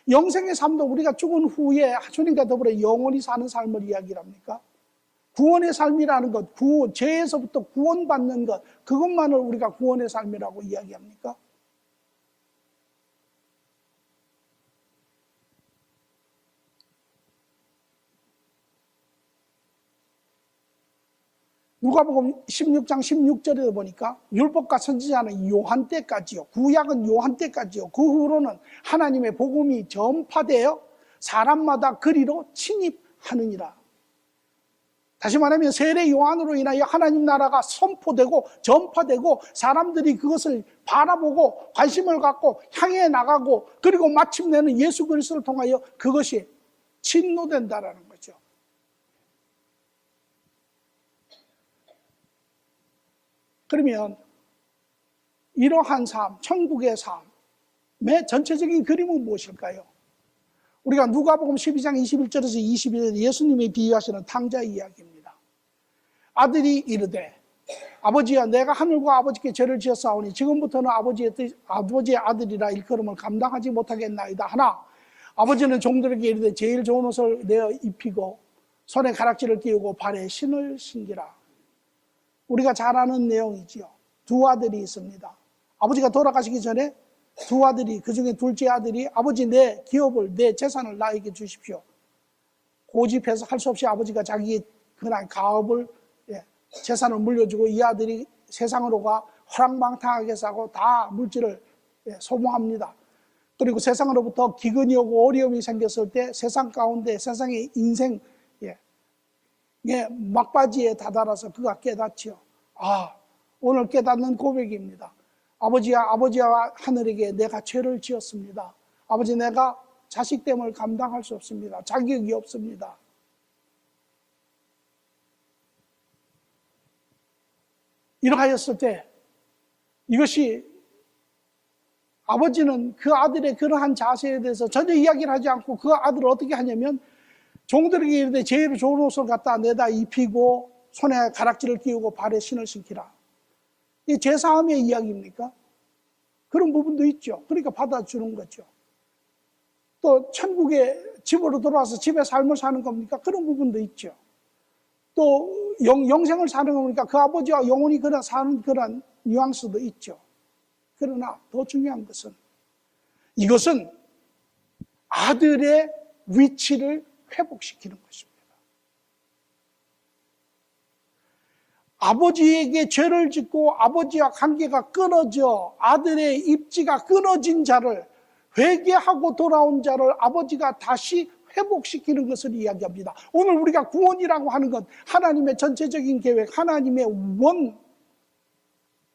A: 영생의 삶도 우리가 죽은 후에 주님과 더불어 영원히 사는 삶을 이야기합니까? 구원의 삶이라는 것, 죄에서부터 구원받는 것, 그것만을 우리가 구원의 삶이라고 이야기합니까? 누가복음 16장 16절에 보니까 율법과 선지자는 요한 때까지요. 구약은 요한 때까지요. 그 후로는 하나님의 복음이 전파되어 사람마다 그리로 침입하느니라. 다시 말하면 세례 요한으로 인하여 하나님 나라가 선포되고 전파되고 사람들이 그것을 바라보고 관심을 갖고 향해 나가고 그리고 마침내는 예수 그리스도를 통하여 그것이 침노된다라는 거죠. 그러면 이러한 삶, 천국의 삶의 전체적인 그림은 무엇일까요? 우리가 누가복음 12장 21절에서 22절 예수님이 비유하시는 탕자의 이야기입니다. 아들이 이르되 아버지야 내가 하늘과 아버지께 죄를 지었사오니 지금부터는 아버지의 아들이라 일컬음을 감당하지 못하겠나이다 하나 아버지는 종들에게 이르되 제일 좋은 옷을 내어 입히고 손에 가락지를 끼우고 발에 신을 신기라. 우리가 잘 아는 내용이지요. 두 아들이 있습니다. 아버지가 돌아가시기 전에 두 아들이, 그 중에 둘째 아들이 아버지 내 기업을, 내 재산을 나에게 주십시오. 고집해서 할 수 없이 아버지가 자기의 그날 가업을, 재산을 물려주고 이 아들이 세상으로 가 허랑방탕하게 사고 다 물질을 소모합니다. 그리고 세상으로부터 기근이 오고 어려움이 생겼을 때 세상 가운데 세상의 인생 막바지에 다다라서 그가 깨닫지요. 오늘 깨닫는 고백입니다. 아버지와 하늘에게 내가 죄를 지었습니다. 아버지 내가 자식됨을 감당할 수 없습니다. 자격이 없습니다. 이렇게 하였을 때 이것이 아버지는 그 아들의 그러한 자세에 대해서 전혀 이야기를 하지 않고 그 아들을 어떻게 하냐면 종들에게 이르되 제일 좋은 옷을 갖다 내다 입히고 손에 가락지를 끼우고 발에 신을 신기라. 이게 제사함의 이야기입니까? 그런 부분도 있죠. 그러니까 받아주는 거죠. 또 천국의 집으로 돌아와서 집에 삶을 사는 겁니까? 그런 부분도 있죠. 또 영생을 사는 겁니까? 그 아버지와 영원히 사는 그런 뉘앙스도 있죠. 그러나 더 중요한 것은 이것은 아들의 위치를 회복시키는 것입니다. 아버지에게 죄를 짓고 아버지와 관계가 끊어져 아들의 입지가 끊어진 자를 회개하고 돌아온 자를 아버지가 다시 회복시키는 것을 이야기합니다. 오늘 우리가 구원이라고 하는 것, 하나님의 전체적인 계획, 하나님의 원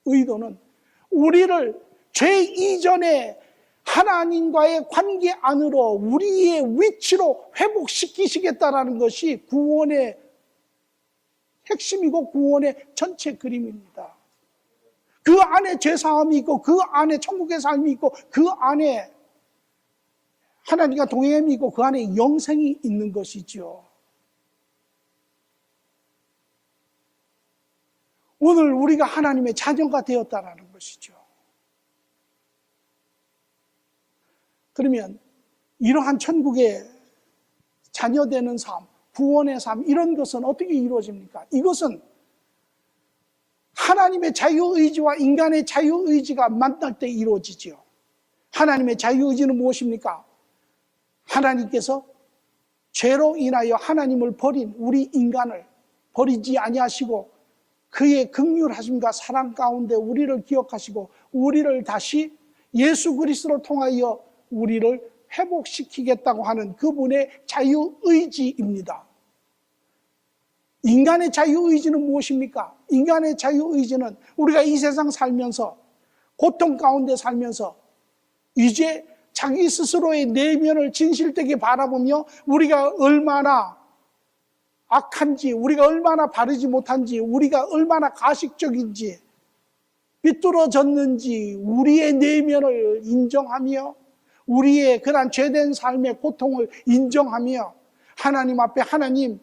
A: 의도는 우리를 죄 이전에 하나님과의 관계 안으로 우리의 위치로 회복시키시겠다라는 것이 구원의 핵심이고 구원의 전체 그림입니다. 그 안에 죄사함이 있고 그 안에 천국의 삶이 있고 그 안에 하나님과 동행함이 있고 그 안에 영생이 있는 것이죠. 오늘 우리가 하나님의 자녀가 되었다라는 것이죠. 그러면 이러한 천국의 자녀되는 삶, 구원의 삶, 이런 것은 어떻게 이루어집니까? 이것은 하나님의 자유의지와 인간의 자유의지가 만날 때 이루어지지요. 하나님의 자유의지는 무엇입니까? 하나님께서 죄로 인하여 하나님을 버린 우리 인간을 버리지 아니하시고 그의 긍휼하심과 사랑 가운데 우리를 기억하시고 우리를 다시 예수 그리스도를 통하여 우리를 회복시키겠다고 하는 그분의 자유의지입니다. 인간의 자유의지는 무엇입니까? 인간의 자유의지는 우리가 이 세상 살면서 고통 가운데 살면서 이제 자기 스스로의 내면을 진실되게 바라보며 우리가 얼마나 악한지, 우리가 얼마나 바르지 못한지, 우리가 얼마나 가식적인지, 삐뚤어졌는지 우리의 내면을 인정하며 우리의 그러한 죄된 삶의 고통을 인정하며 하나님 앞에 하나님,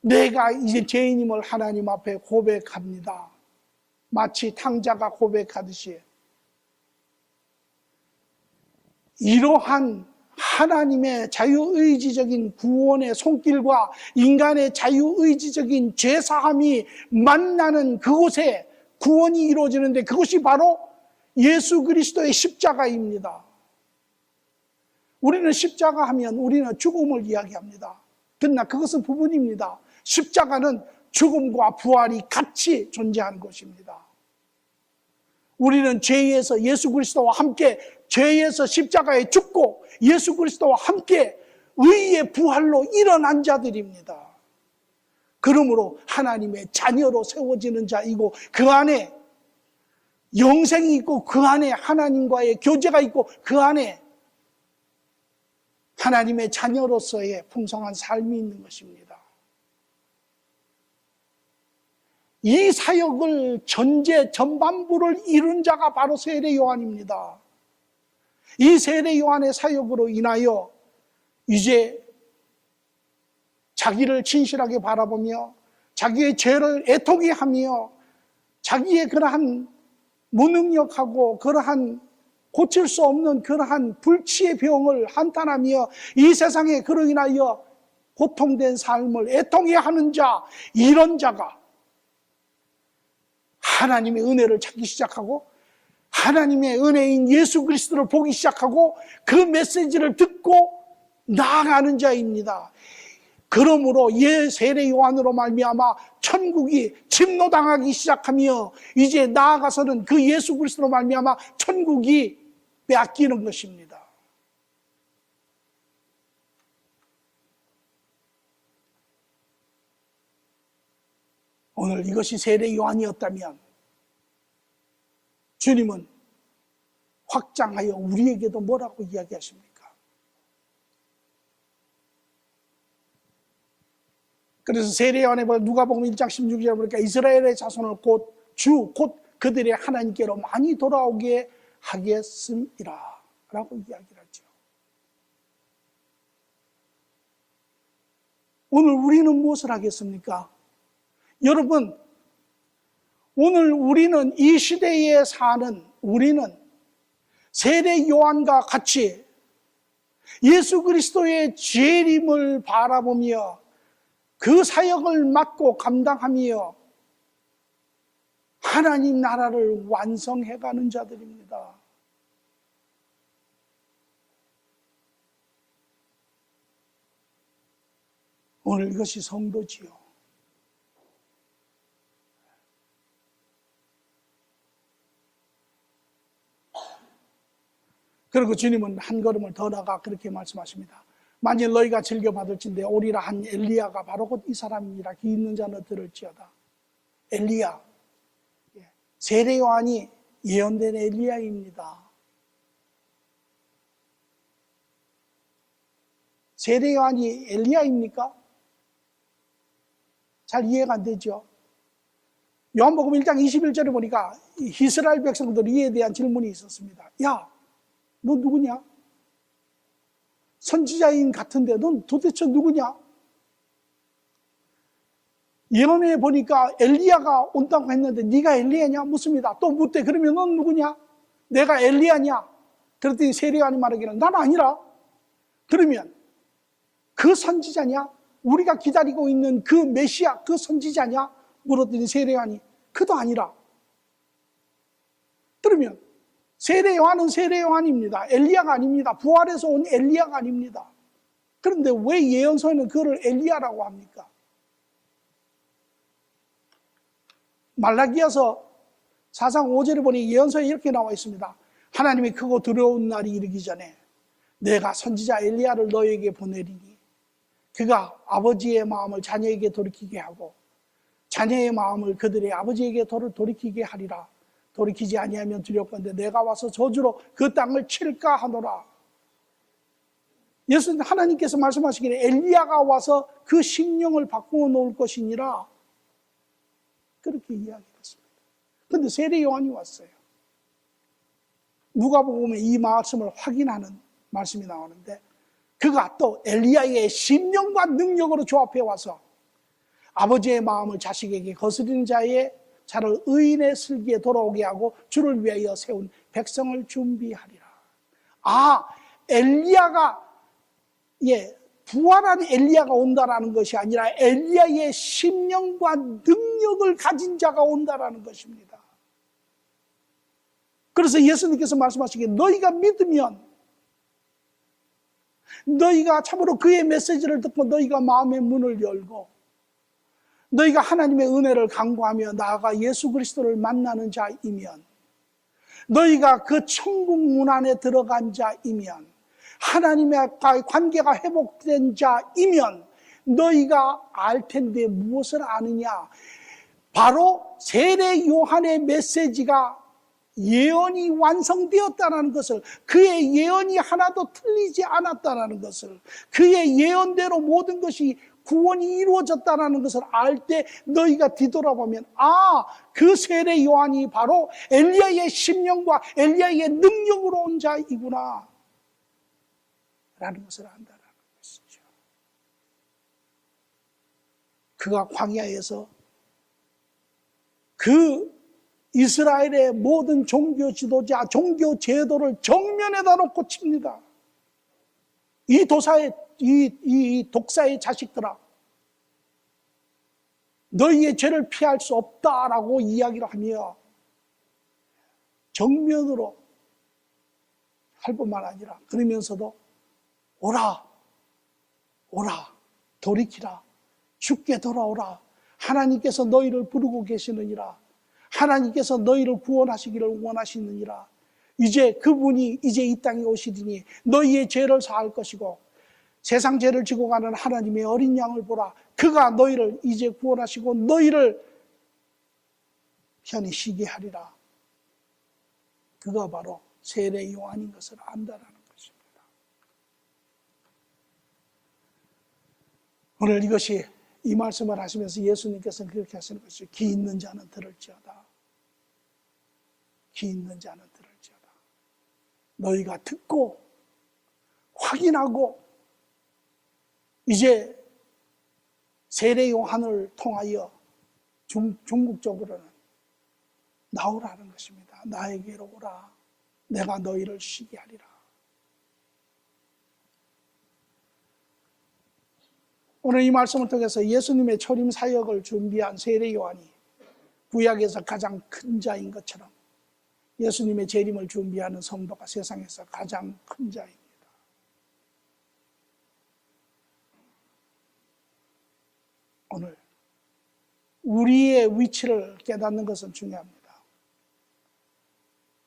A: 내가 이제 죄인임을 하나님 앞에 고백합니다. 마치 탕자가 고백하듯이 이러한 하나님의 자유의지적인 구원의 손길과 인간의 자유의지적인 죄사함이 만나는 그곳에 구원이 이루어지는데 그것이 바로 예수 그리스도의 십자가입니다. 우리는 십자가 하면 우리는 죽음을 이야기합니다. 그러나 그것은 부분입니다. 십자가는 죽음과 부활이 같이 존재하는 것입니다. 우리는 죄에서 예수 그리스도와 함께 죄에서 십자가에 죽고 예수 그리스도와 함께 의의 부활로 일어난 자들입니다. 그러므로 하나님의 자녀로 세워지는 자이고 그 안에 영생이 있고 그 안에 하나님과의 교제가 있고 그 안에 하나님의 자녀로서의 풍성한 삶이 있는 것입니다. 이 사역을 전반부를 이룬 자가 바로 세례 요한입니다. 이 세례 요한의 사역으로 인하여 이제 자기를 진실하게 바라보며 자기의 죄를 애통해 하며 자기의 그러한 무능력하고 그러한 고칠 수 없는 그러한 불치의 병을 한탄하며 이 세상에 그로 인하여 고통된 삶을 애통해 하는 자, 이런 자가 하나님의 은혜를 찾기 시작하고 하나님의 은혜인 예수 그리스도를 보기 시작하고 그 메시지를 듣고 나아가는 자입니다. 그러므로 세례 요한으로 말미암아 천국이 침노당하기 시작하며 이제 나아가서는 그 예수 그리스도로 말미암아 천국이 빼앗기는 것입니다. 오늘 이것이 세례 요한이었다면 주님은 확장하여 우리에게도 뭐라고 이야기하십니까? 그래서 세례 요한에 보면 누가복음 1장 16절에 보니까 이스라엘의 자손을 곧 그들의 하나님께로 많이 돌아오게 하겠음이라 라고 이야기를 하죠. 오늘 우리는 무엇을 하겠습니까? 여러분, 오늘 우리는 이 시대에 사는 우리는 세례 요한과 같이 예수 그리스도의 재림을 바라보며 그 사역을 맡고 감당하며 하나님 나라를 완성해가는 자들입니다. 오늘 이것이 성도지요. 그리고 주님은 한 걸음을 더 나가 그렇게 말씀하십니다. 만일 너희가 즐겨받을진대 오리라 한 엘리야가 바로 곧 이 사람이라 귀 있는 자는 들을지어다. 엘리야, 세례 요한이 예언된 엘리야입니다. 세례 요한이 엘리야입니까? 잘 이해가 안 되죠. 요한복음 1장 21절에 보니까 이스라엘 백성들 이에 대한 질문이 있었습니다. 야, 너 누구냐? 선지자인 같은데 넌 도대체 누구냐? 예언에 보니까 엘리야가 온다고 했는데 네가 엘리야냐? 묻습니다. 또 묻대. 그러면 넌 누구냐? 내가 엘리야냐? 그랬더니 세례요한이 말하기는 난 아니라. 그러면 그 선지자냐? 우리가 기다리고 있는 그 메시아, 그 선지자냐? 물었더니 세례요한이 그도 아니라. 그러면 세례요한은 세례요한입니다. 엘리야가 아닙니다. 부활해서 온 엘리야가 아닙니다. 그런데 왜 예언서에는 그를 엘리야라고 합니까? 말라기야서 4장 5절에 보니 예언서에 이렇게 나와 있습니다. 하나님이 크고 두려운 날이 이르기 전에 내가 선지자 엘리야를 너에게 보내리니 그가 아버지의 마음을 자녀에게 돌이키게 하고 자녀의 마음을 그들의 아버지에게 돌이키게 하리라. 돌이키지 아니하면 두렵건대 내가 와서 저주로 그 땅을 칠까 하노라. 예수님 하나님께서 말씀하시기를 엘리야가 와서 그 심령을 바꾸어 놓을 것이니라. 그렇게 이야기했습니다. 그런데 세례 요한이 왔어요. 누가복음에 이 말씀을 확인하는 말씀이 나오는데 그가 또 엘리야의 심령과 능력으로 조합해 와서 아버지의 마음을 자식에게 거스리는 자를 의인의 슬기에 돌아오게 하고 주를 위하여 세운 백성을 준비하리라. 아, 엘리야가 부활한 엘리야가 온다라는 것이 아니라 엘리야의 심령과 능력을 가진 자가 온다라는 것입니다. 그래서 예수님께서 말씀하시기에 너희가 믿으면 너희가 참으로 그의 메시지를 듣고 너희가 마음의 문을 열고 너희가 하나님의 은혜를 간구하며 나아가 예수 그리스도를 만나는 자이면 너희가 그 천국 문 안에 들어간 자이면 하나님과의 관계가 회복된 자이면 너희가 알 텐데 무엇을 아느냐? 바로 세례 요한의 메시지가 예언이 완성되었다는 것을, 그의 예언이 하나도 틀리지 않았다는 것을, 그의 예언대로 모든 것이 구원이 이루어졌다는 것을 알 때 너희가 뒤돌아보면 그 세례 요한이 바로 엘리야의 심령과 엘리야의 능력으로 온 자이구나 라는 것을 안다는 것이죠. 그가 광야에서 그 이스라엘의 모든 종교 지도자, 종교 제도를 정면에다 놓고 칩니다. 이 독사의 자식들아, 너희의 죄를 피할 수 없다라고 이야기를 하며 정면으로 할 뿐만 아니라 그러면서도 오라, 돌이키라, 죽게 돌아오라, 하나님께서 너희를 부르고 계시느니라, 하나님께서 너희를 구원하시기를 원하시느니라, 이제 그분이 이제 이 땅에 오시리니 너희의 죄를 사할 것이고 세상 죄를 지고 가는 하나님의 어린 양을 보라, 그가 너희를 이제 구원하시고 너희를 편히 쉬게 하리라. 그가 바로 세례 요한인 것을 안다라는 것입니다. 오늘 이것이 이 말씀을 하시면서 예수님께서는 그렇게 하시는 것이죠. 귀 있는 자는 들을지어다. 귀 있는 자는 들을지어다. 너희가 듣고 확인하고 이제 세례 요한을 통하여 중국적으로는 나오라는 것입니다. 나에게로 오라. 내가 너희를 쉬게 하리라. 오늘 이 말씀을 통해서 예수님의 초림 사역을 준비한 세례 요한이 구약에서 가장 큰 자인 것처럼 예수님의 재림을 준비하는 성도가 세상에서 가장 큰 자입니다. 오늘 우리의 위치를 깨닫는 것은 중요합니다.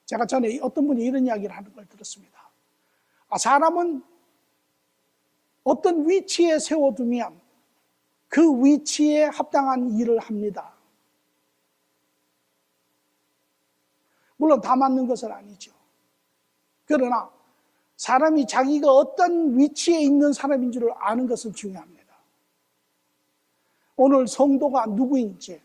A: 제가 전에 어떤 분이 이런 이야기를 하는 걸 들었습니다. 사람은 어떤 위치에 세워두면 그 위치에 합당한 일을 합니다. 물론 다 맞는 것은 아니죠. 그러나 사람이 자기가 어떤 위치에 있는 사람인 줄을 아는 것은 중요합니다. 오늘 성도가 누구인지,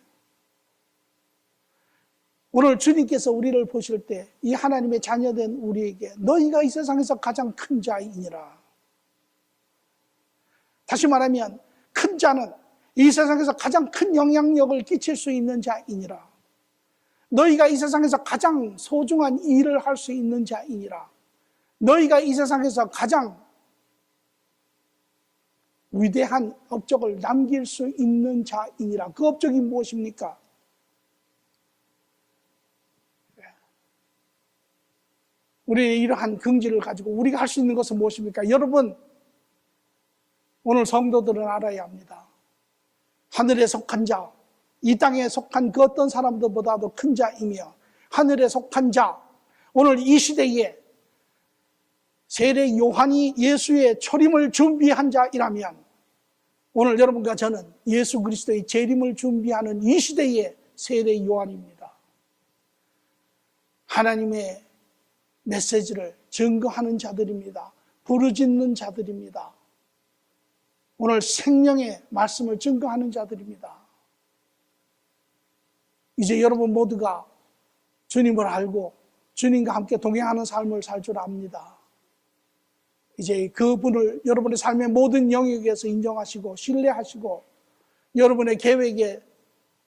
A: 오늘 주님께서 우리를 보실 때 이 하나님의 자녀된 우리에게 너희가 이 세상에서 가장 큰 자이니라. 다시 말하면 큰 자는 이 세상에서 가장 큰 영향력을 끼칠 수 있는 자이니라. 너희가 이 세상에서 가장 소중한 일을 할 수 있는 자이니라. 너희가 이 세상에서 가장 위대한 업적을 남길 수 있는 자이니라. 그 업적이 무엇입니까? 우리의 이러한 긍지를 가지고 우리가 할 수 있는 것은 무엇입니까? 여러분, 오늘 성도들은 알아야 합니다. 하늘에 속한 자, 이 땅에 속한 그 어떤 사람들보다도 큰 자이며 하늘에 속한 자, 오늘 이 시대에 세례 요한이 예수의 초림을 준비한 자이라면 오늘 여러분과 저는 예수 그리스도의 재림을 준비하는 이 시대의 세례 요한입니다. 하나님의 메시지를 증거하는 자들입니다. 부르짖는 자들입니다. 오늘 생명의 말씀을 증거하는 자들입니다. 이제 여러분 모두가 주님을 알고 주님과 함께 동행하는 삶을 살 줄 압니다. 이제 그분을 여러분의 삶의 모든 영역에서 인정하시고 신뢰하시고 여러분의 계획에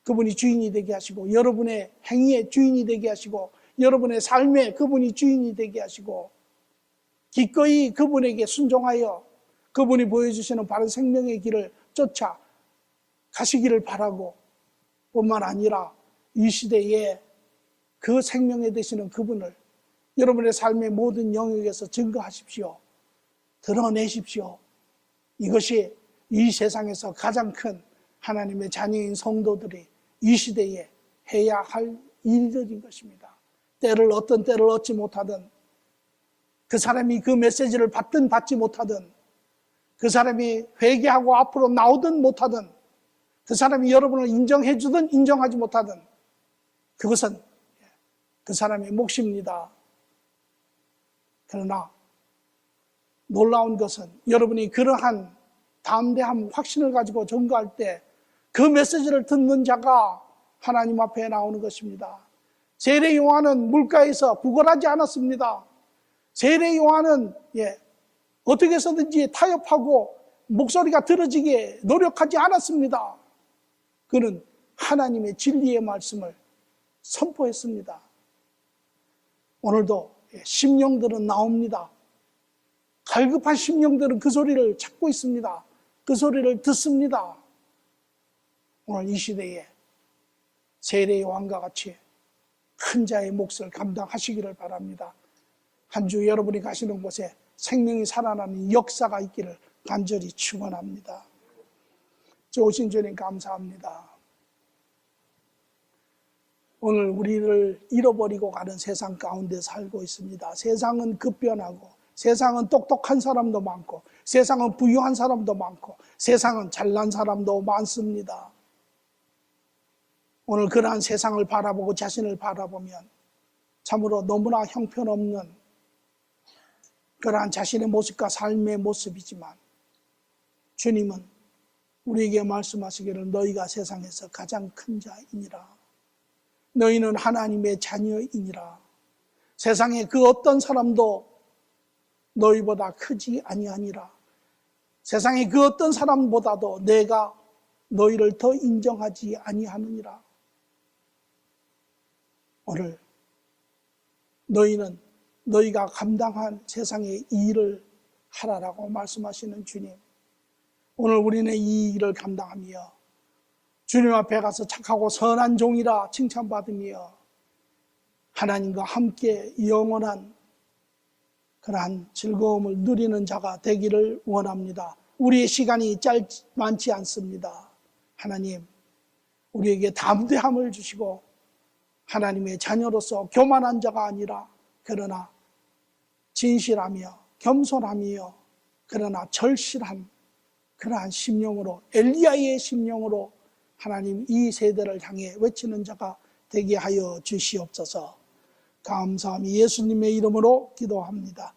A: 그분이 주인이 되게 하시고 여러분의 행위의 주인이 되게 하시고 여러분의 삶에 그분이 주인이 되게 하시고 기꺼이 그분에게 순종하여 그분이 보여주시는 바른 생명의 길을 쫓아 가시기를 바라고 뿐만 아니라 이 시대에 그 생명에 되시는 그분을 여러분의 삶의 모든 영역에서 증거하십시오. 드러내십시오. 이것이 이 세상에서 가장 큰 하나님의 자녀인 성도들이 이 시대에 해야 할 일들인 것입니다. 어떤 때를 얻지 못하든 그 사람이 그 메시지를 받든 받지 못하든 그 사람이 회개하고 앞으로 나오든 못하든 그 사람이 여러분을 인정해 주든 인정하지 못하든 그것은 그 사람의 몫입니다. 그러나 놀라운 것은 여러분이 그러한 담대함, 확신을 가지고 전거할 때 그 메시지를 듣는 자가 하나님 앞에 나오는 것입니다. 세례 요한은 물가에서 구걸하지 않았습니다. 세례 요한은 어떻게 해서든지 타협하고 목소리가 들어지게 노력하지 않았습니다. 그는 하나님의 진리의 말씀을 선포했습니다. 오늘도 심령들은 나옵니다. 갈급한 심령들은 그 소리를 찾고 있습니다. 그 소리를 듣습니다. 오늘 이 시대에 세례 요한과 같이 큰 자의 몫을 감당하시기를 바랍니다. 한 주 여러분이 가시는 곳에 생명이 살아나는 역사가 있기를 간절히 축원합니다. 좋으신 주님 감사합니다. 오늘 우리를 잃어버리고 가는 세상 가운데 살고 있습니다. 세상은 급변하고 세상은 똑똑한 사람도 많고 세상은 부유한 사람도 많고 세상은 잘난 사람도 많습니다. 오늘 그러한 세상을 바라보고 자신을 바라보면 참으로 너무나 형편없는 그러한 자신의 모습과 삶의 모습이지만 주님은 우리에게 말씀하시기를 너희가 세상에서 가장 큰 자이니라. 너희는 하나님의 자녀이니라. 세상에 그 어떤 사람도 너희보다 크지 아니하니라. 세상에 그 어떤 사람보다도 내가 너희를 더 인정하지 아니하느니라. 오늘 너희는 너희가 감당한 세상의 일을 하라라고 말씀하시는 주님, 오늘 우리는 이 일을 감당하며 주님 앞에 가서 착하고 선한 종이라 칭찬받으며 하나님과 함께 영원한 그러한 즐거움을 누리는 자가 되기를 원합니다. 우리의 시간이 많지 않습니다. 하나님, 우리에게 담대함을 주시고 하나님의 자녀로서 교만한 자가 아니라 그러나 진실하며 겸손하며 그러나 절실한 그러한 심령으로 엘리야의 심령으로 하나님 이 세대를 향해 외치는 자가 되게 하여 주시옵소서. 감사함이 예수님의 이름으로 기도합니다.